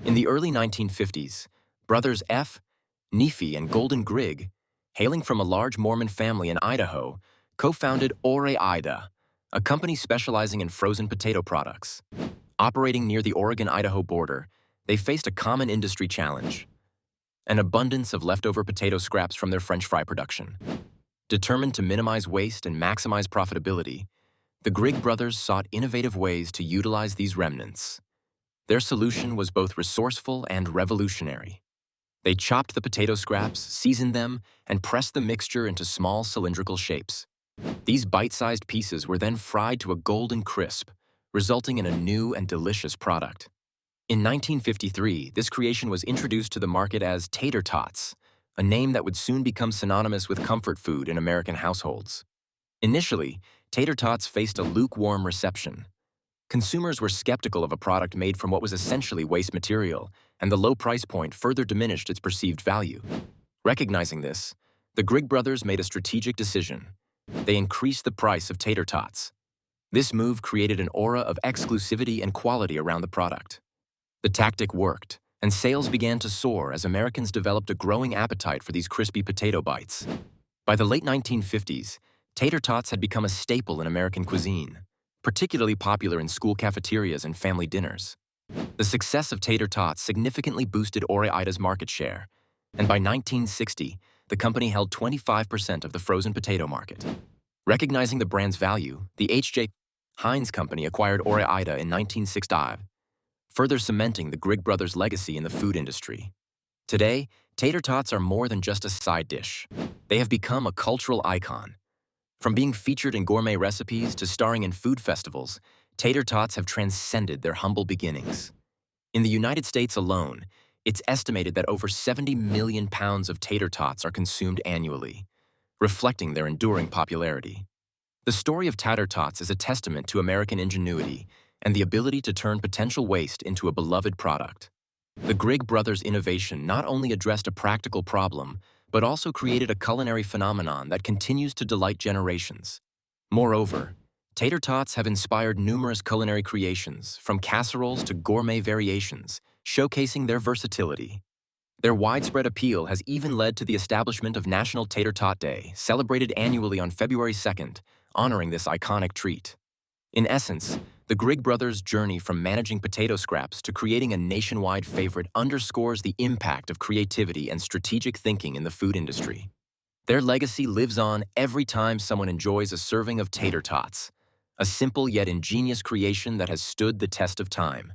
In the early 1950s, brothers F. Neefy and Golden Grigg, hailing from a large Mormon family in Idaho, co-founded Ore-Ida, a company specializing in frozen potato products. Operating near the Oregon-Idaho border, they faced a common industry challenge: an abundance of leftover potato scraps from their French fry production. Determined to minimize waste and maximize profitability, the Grigg brothers sought innovative ways to utilize these remnants. Their solution was both resourceful and revolutionary. They chopped the potato scraps, seasoned them, and pressed the mixture into small cylindrical shapes. These bite-sized pieces were then fried to a golden crisp, resulting in a new and delicious product. In 1953, this creation was introduced to the market as Tater Tots, a name that would soon become synonymous with comfort food in American households. Initially, Tater Tots faced a lukewarm reception. Consumers were skeptical of a product made from what was essentially waste material, and the low price point further diminished its perceived value. Recognizing this, the Grigg brothers made a strategic decision. They increased the price of Tater Tots. This move created an aura of exclusivity and quality around the product. The tactic worked, and sales began to soar as Americans developed a growing appetite for these crispy potato bites. By the late 1950s, Tater Tots had become a staple in American cuisine, particularly popular in school cafeterias and family dinners. The success of Tater Tots significantly boosted Ore-Ida's market share, and by 1960, the company held 25% of the frozen potato market. Recognizing the brand's value, the H.J. Heinz Company acquired Ore-Ida in 1965, further cementing the Grigg brothers' legacy in the food industry. Today, Tater Tots are more than just a side dish. They have become a cultural icon. From being featured in gourmet recipes to starring in food festivals, Tater Tots have transcended their humble beginnings. In the United States alone, it's estimated that over 70 million pounds of tater tots are consumed annually, reflecting their enduring popularity. The story of Tater Tots is a testament to American ingenuity and the ability to turn potential waste into a beloved product. The Grigg brothers' innovation not only addressed a practical problem, but also created a culinary phenomenon that continues to delight generations. Moreover, Tater Tots have inspired numerous culinary creations, from casseroles to gourmet variations, showcasing their versatility. Their widespread appeal has even led to the establishment of National Tater Tot Day, celebrated annually on February 2nd, honoring this iconic treat. In essence, the Grigg brothers' journey from managing potato scraps to creating a nationwide favorite underscores the impact of creativity and strategic thinking in the food industry. Their legacy lives on every time someone enjoys a serving of Tater Tots, a simple yet ingenious creation that has stood the test of time.